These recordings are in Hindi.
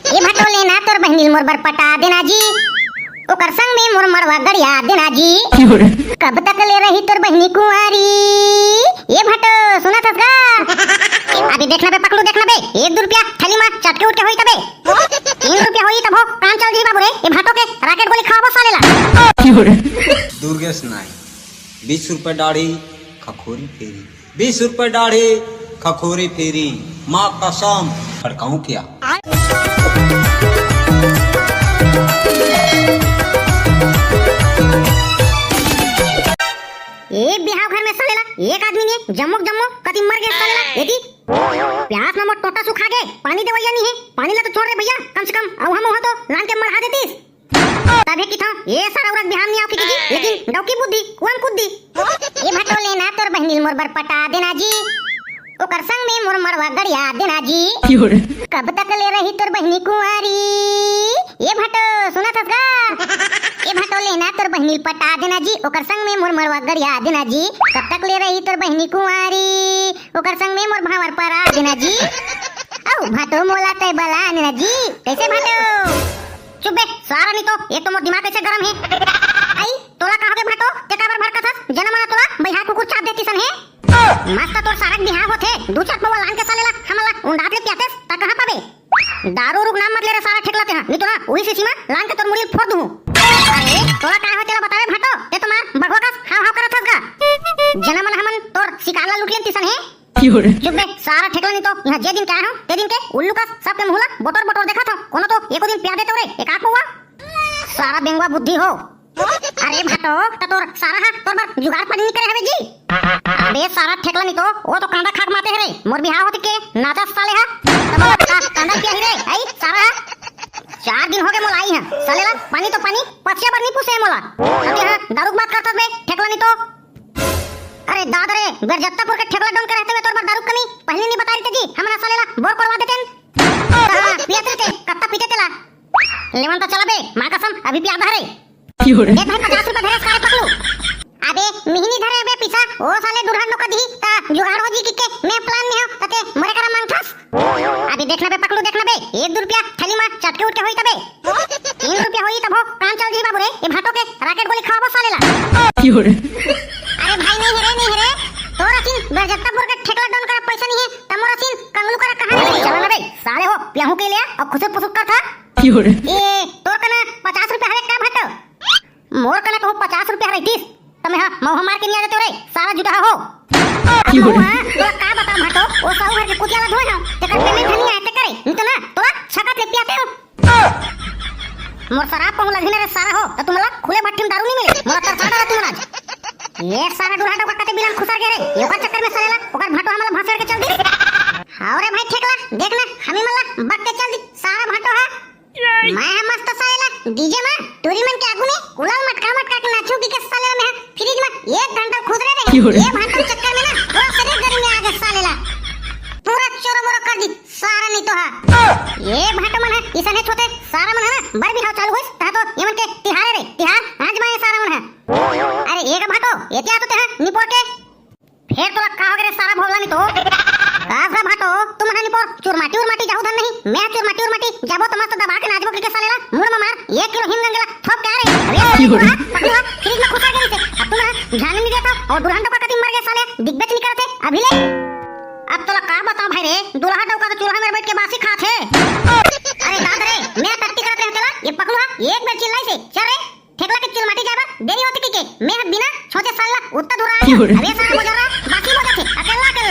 ये भटो लेना तोर बहनील मोर बर पटा देना जी, ओकर संग में मोर मरवा गड़िया देना जी। कब तक ले रही तोर बहनी कुंवारी? ये भटो सुना था का? अभी देखना बे पकड़ू, देखना बे 1-2 रुपया थैली में चटके उठके होई तबे 3 रुपया होई तब हो काम चल जी बाबू रे। ये भटो के रॉकेट गोली खावो सालेला। दुर्गेश नाई 20 रुपए दाढ़ी खखोरी फेरी, 20 रुपए दाढ़ी खखोरी फेरी, माँ कसम फड़काऊं क्या? एक बिहाव घर में सालेला एक आदमी ने जम्मो कति मर गया सालेला। यदि प्यास में मोट टोटा सुखा गए पानी देवैया नहीं है, पानी ला तो छोड़ रे भैया कम से कम अब हम हो तो लान के मरहा देतीस। तबे की था ये सारा औरत बिहाव नहीं आव की लेकिन डौकी बुद्धि कुआं कुद्दी। ये भटो लेना तोर बहनील मोर बर पटा देना जी, ओकर संग में मोर मरवा गड़िया देना जी। कब तक ले रही तोर बहनी कुंवारी? ये भटो सुना था का? ये भटो लेना तोर बहनील पटा देना जी, ओकर संग में मोर मरवा गड़िया देना जी। कब तक ले रही तोर बहनी कुंवारी? ओकर संग में मोर भावर परा देना जी। औ भटो मोला तय बला देना जी। कैसे भटो? चुप बे सारा नहीं तो एक तो मोर दिमाग कैसे गरम है। आई तोला कहा के भटो ते काबर भड़का था जना मना तोला बैहा कुकुर चाप देती सन है। मस्त तोर सारक बिहाव होथे 2-4 पवा लान के सालेला हमला उंडात ले प्यातेस ता कहां पाबे? दारू रुक नाम मत ले रे सारा ठेकलाते हां नहीं तो ना वही से सीमा लान के तोर मुड़ी फोड़ दूं। अरे तोला का होतेला बतावे भटो ते तो मार बड़वा का हाव करत हस का जना मन हमन तोर शिकारला लूट लेन तिसन है। चुप बे सारा ठेकला नहीं तो यहां जे दिन क्या हूं ते दिन के उल्लू का सब के मुहला बोटर देखा था कोनो तो एको दिन प्या देते रे एक आक हुआ सारा बेंगवा बुद्धि हो। अरे भटो तोर सारा हा तोर बार जुगाड़ पानी नहीं करे हवे जी। अबे सारा ठेकला नहीं तो वो तो कांदा खाक माते है रे मोर बिहाव होते के नाचा साले हा तब कांदा क्या ही रे आई सारा 4 दिन हो गए मोला आई है सालेला पानी तो पानी पछिया बार नहीं पूछे मोला अबे हां दारू बात करत बे ठेकला नहीं तो। अरे दादा रे गरजत्तापुर के ठेकला डोन के रहते हुए तोर बार दारू कमी पहले नहीं बता रही थी जी हमरा सालेला बोर करवा देतेन पियाते थे कत्ता पीते तेला लेवन तो चला बे मां कसम अभी पिया धा रे ए भाई 50 रुपए धरे सारे पकड़ू। अबे मिहनी धरे बे पीछा ओ साले दुल्हन नो कदी ता जुगाड़ हो जी के मैं प्लान में हूं तते मरे करा मांगथस। अभी देखना बे पकड़ू देखना बे 1-2 रुपया थैली में चटके उठके होई तबे 3 रुपया होई तब हो काम चल जी बाबू रे। ए भाटो के रॉकेट गोली खावो सालेला। अरे भाई नहीं रे तोरा सिन गरजत्तापुर के ठेकला डोन कर पैसा नहीं है तमोरा सिन कंगलू करा कहां रे चला ना बे साले हो प्याहू के लिया और खुसे पुसुक का था। ए तोर कना 50 रुपया हरे का भटो मोर कना कहूं 50 रुपया रहतीस तमे हां मौह मार के नहीं आते रे सारा जुटा हो। तोरा का बता भटो ओ साउ घर के कुतिया ला धोए ना तेकर पेमेंट नहीं आते करे नहीं तो ना तोरा छका ले पियाते हो मोर शराब कहूं लगिन रे सारा हो तो तुमला खुले भट्टी में दारू नहीं मिले मोरा तर सारा तुम आज ये सारा दुल्हा का कते बिना खुसर गए रे ओकर चक्कर में सालेला ओकर भटो हमला भासर के चल दी। हां रे भाई ठेकला देखना हमी मला बट के चल दी सारा भटो है मैं मस्त सालेला डीजे में टूरी मन के आगू में कुलाल मटका के नाचू की के साले में फ्रिज में 1 घंटा खुद रहे ये भाटो चक्कर में ना पूरा शरीर गर्म में आ गया सालेला पूरा चोरो मोरो कर दी सारा नहीं तो है ये भाटो मन है इसने छोटे सारा मन है ना बर बिहाव चालू होइस ता तो यमन के तिहार रे तिहार आज माये सारा मन है। अरे एक भाटो एतिया तो ते निपोर के फिर तोला का हो गरे सारा भोला नहीं तो कासरा भाटो तुम हनी पर चुरमाटी जाऊ धन नहीं मैं चुरमाटी जाबो तो मस्त दबा के नाचबो के सालेला मुड़ में मार 1 किलो हिम गंगला थोप के आ रे पकड़वा फ्रिज में खुसा गई से अब तुम ध्यान नहीं देता और दुल्हन तो का कति मर गए साले दिग्गज नहीं करते अभी ले। अब तोला का बताऊं भाई रे दुल्हा तो का चूल्हा में बैठ के बासी खात है। अरे दादा रे मैं टट्टी करत रहतेला ये पकड़वा एक बार चिल्लाई से चल रे ठेकला के चिलमाटी जाबा देरी होती के मैं बिना छोटे साला उत्ता धुरा अबे सारा गुजरा बाकी बोला थे अकेला चल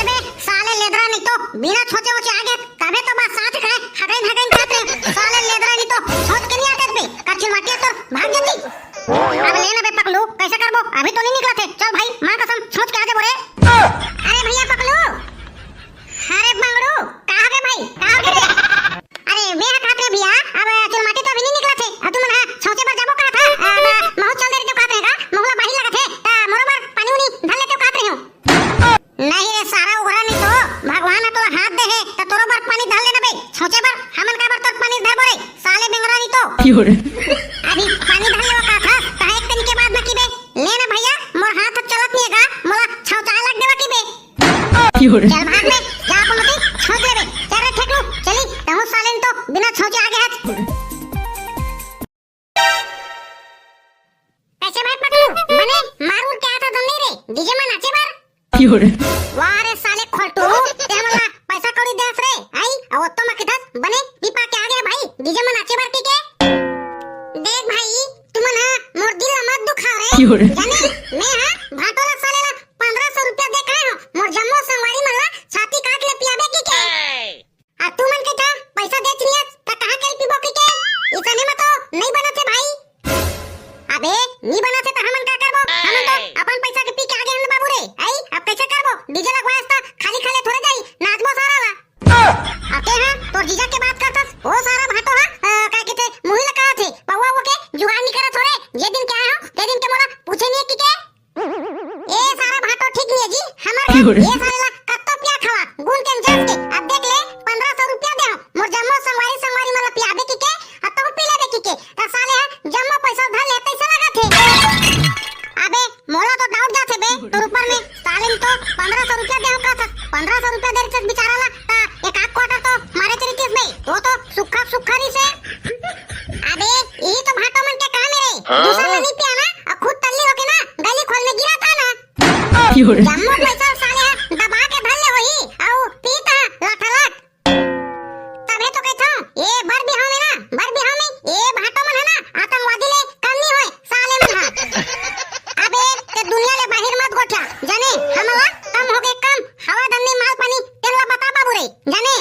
बे साले लेदरा नहीं तो बिना छोटे मोचे आगे कबे तो बस साथ खाए हगन खाते साले लेदरा नहीं तो छोट के नहीं आते बे का चिलमाटी तो भाग जाती। अब लेना बे पकड़ू कैसे करबो अभी तो नहीं निकला थे चल भाई मां कसम छोट के आगे बोले। अरे भैया पकड़ू अरे मंगड़ू कहां गए भाई कहां गए? अरे मैं खाते भैया अब चिलमाटी तो अभी नहीं निकला थे अब तुम ना छोटे पर जाबो का था महु चल दे तो खाते का मोहला बाही लगा थे ता बरोबर पानी उनी ढल लेते खाते हो नहीं रे सारा उघरा नहीं तो भगवान ने तो हाथ दे है तो तोरो बार पानी ढल लेना बे छोटे पर हमन का बार तो पानी धर बोरे साले बेंगरा नहीं तो अभी पानी ढल लेवा का था ता एक दिन के बाद बाकी बे लेना भैया मोर हाथ चलत नहीं है मोला छौचा लग देवा की बे चल भाग बे जा अपन मती छोड़ दे बे चल रे ठेकलू चली तहु साले वाह रे साले खोटू ते हमला पैसा कौड़ी देस रे आई और तो मकिधस बने दीपा के आगे भाई डीजे में नाचे बार के देख भाई तुम ना मोर दिल मत दुखाओ रे जाने मैं हां भाटोला साले ला 1500 रुपया दे खाए हो मोर जम्मो संगवारी मनला छाती काट ले पियाबे की के आ तू मन के था पैसा दे चिनिया त कहां के पीबो की के इतने में तो नहीं बनते भाई अबे नहीं बनते तो हमन का करबो हमन तो अपन पैसा के पी के आगे हम बाबू रे आई अब कैसे करबो डीजे लगवास त खाली खाली थोड़े जाई नाचबो सारा ला आते हैं तो जीजा के बात करतस ओ सारा भाटो हा का के मुही लगा थे पौवा वो के जुगाड़ नहीं करत थोड़े जे दिन क्या हो ते दिन के मोला पूछे नहीं की के ए सारा भाटो ठीक नहीं है जी हमर ये सारे ला कत्तो पिया खावा गुन के जस के अब देख ले 1500 रुपया दे मोर जम्मो संगवारी मला पियाबे की के अब तो पी लेबे की के त साले जम्मो पैसा धर ले पैसा लगा थे अबे मोला तो डाउट जाथे बे तो ऊपर में साले तो 1500 रुपया दे का था 1500 रुपया दे चक बेचारा ला एक आध क्वार्टर तो मारे तेरी किस नहीं तो सुखा सुखारी से अबे यही तो भाटो मन के काम है रे दूसरा नहीं पिया ना और खुद तल्ली होके ना गली खोल में गिरा था ना जम्मो पैसा साले दबा के धर ले होई औ पीता लाठलाट तबे तो कहता हूं ये बर बिहाव में ना बर बिहाव में ये भाटो मन है ना आतंकवादी ले कम नहीं होए साले मन हा अबे ते दुनिया ले बाहर मत गोठा जाने हमला कम हो गए कम हवा धन्ने माल पानी तेला बता बाबू रे जाने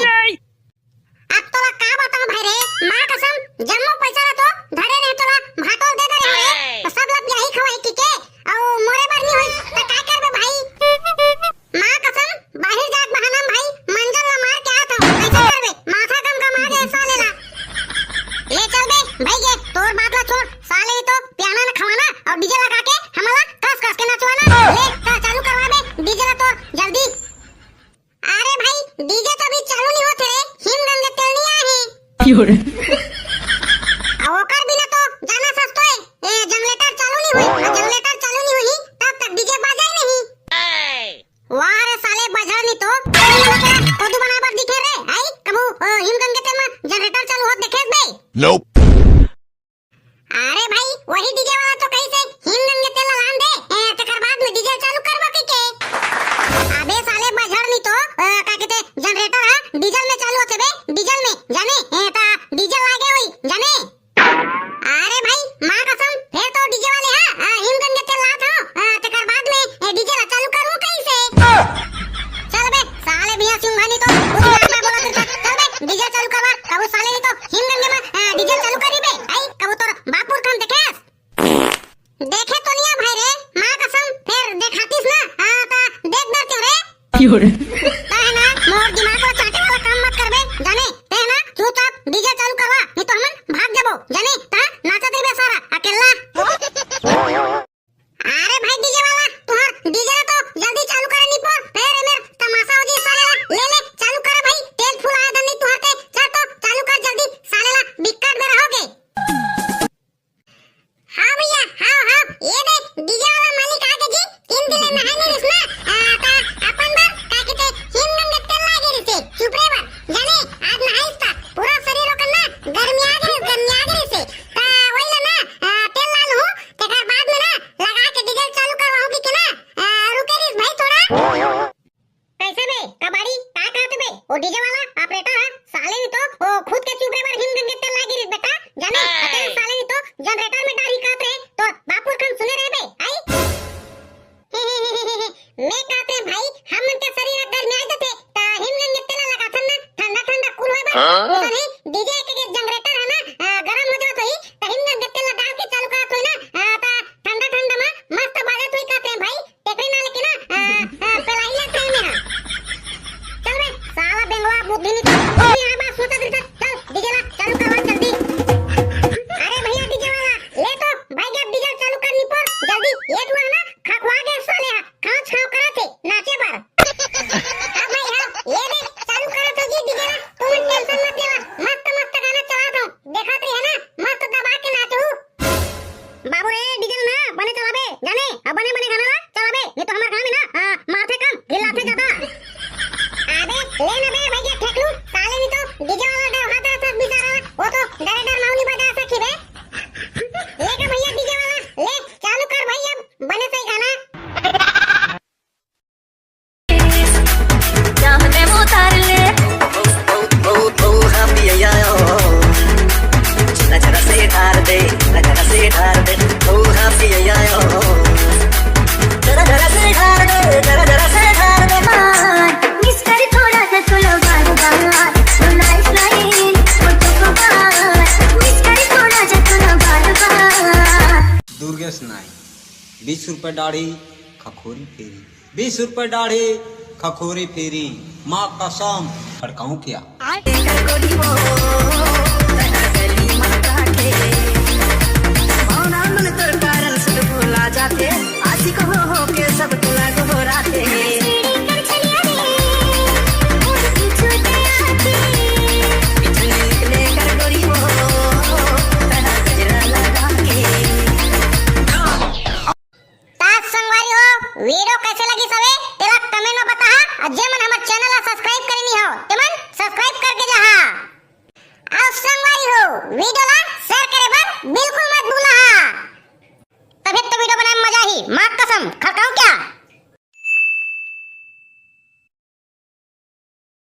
अब तोला का बताऊं भाई रे मां कसम जम्मो पैसा ला तो धरे रहे तोला भाटो दे दे रे तो सब लोग यही खवाई की के औ मोरे बार नहीं होई त का करबे भाई मां कसम बाहर जात बहाना भाई मंजर ला मार के आता हूं कैसे करबे माथा कम कमा दे साले ला ले चल बे भाई ये तोर बात ला छोड़ साले तो पियाना ना खवाना और डीजे लगा के हमला कस कस के नचवाना ले चालू करवा बे डीजे ला तो जल्दी अरे भाई डीजे तो अभी चालू नहीं होते रे हिमगंगे तेल नहीं आए हैं ओकर बिना तो जाना सस्तो है ए जनरेटर चालू नहीं हुई जनरेटर चालू नहीं हुई तब तक डीजे बजाई नहीं वाह रे साले बजा नहीं तो कोदू बनाबर दिखे रे आई कबू हिमगंगे तेल में जनरेटर चालू होत देखे बे Nope. अरे भाई वही डीजे वाला तो कहीं से हिमगंगे तेल लान दे तकर बाद में डीजे चालू करवा के अबे साले बजर नहीं तो का कहते जनरेटर है डीजल में चालू होते बे डीजल में जाने ता डीजल लागे होई जाने अरे भाई मां कसम फिर तो डीजे वाले हां हिमगंगे तेल लात हो तकर बाद में डीजे ला चालू करूं कैसे चल बे साले भैया सिंघानी तो कुछ ना बोला तो चल बे डीजे चालू करवा कबू साले नहीं तो हिमगंगे में डीजे चालू करी बे आई कबू तोर बापुर काम देखे देखे तो नहीं भाई रे मां कसम फिर देखातीस ना ता देख दर क्यों रे ताहे ना मोर दिमाग को चाटे वाला काम मत करबे जाने ते ना चुपचाप डीजे चालू करवा नहीं तो हमन भाग जाबो जाने ता नाचत रहिबे सारा अकेला अरे भाई डीजे वाला तुहार डीजे तो जल्दी चालू करे नहीं पर फिर मेर तमाशा हो जी साले ले ले चालू कर भाई तेल फुल आया धनी तुहार ते चल तो चालू कर जल्दी साले ला बिक्कट में रहोगे हां भैया हां ये देख डीजे वाला मालिक आ गए जी 3 दिन में है नहीं इसना ता अपन बार का कहते हिमगंगे तेल लागे रे चुप रे बा जाने आज नहाइस ता पूरा शरीर को ना गर्मी आ गई से ता वही ना तेल लाल हो तकर बाद में ना लगा के डीजल चालू करवाओगी के ना रुके रिस भाई थोड़ा कैसे बे कबाड़ी का कहते बे वो डीजे वाला ऑपरेटर है साले नहीं तो वो खुद के चुप रे बा हिमगंगे तेल लागे रे बेटा जाने अकेले साले नहीं तो जनरेटर में डाली कात रे तो बापुर कम सुने रे बे आई मैं कहते भाई हम मन के शरीर गर्मी आ जाते ता हिमगंगे तेल लगा थन ना ठंडा ठंडा कूल होय बा नहीं डीजे के जनरेटर है ना गरम हो जात होई ता हिमगंगे तेल डाल के चालू करत होई ना ता ठंडा ठंडा में मस्त बाजत होई कहते भाई टेकरी ना लेके ना पलाइला टाइम में चल बे साला बेंगवा बुद्धि नहीं तो यहां बा सोचा दिखा चल डीजे ला चालू करवा जल्दी अरे भैया डीजे वाला ले तो भाई जब डीजे चालू करनी पर जल्दी ये दुआ ना खखवा के साले खाओ छाव करते नाचे पर अब भाई हां ये देख चालू करत हो जी डीजे ला तुम टेंशन मत लेवा मत ₹20 दाढ़ी खखोरी फेरी, ₹20 दाढ़ी खखोरी फेरी, माँ कसम खड़काऊं क्या? वीडियो कैसे लगी सवे तेला कमेंट में बता और जे मन हमर चैनल ला सब्सक्राइब करे नहीं हो ते मन सब्सक्राइब करके जा और संगवारी हो वीडियो ला शेयर करे बर बिल्कुल मत भूला तभी तो वीडियो बनाए मजा ही मां कसम खड़काऊं क्या?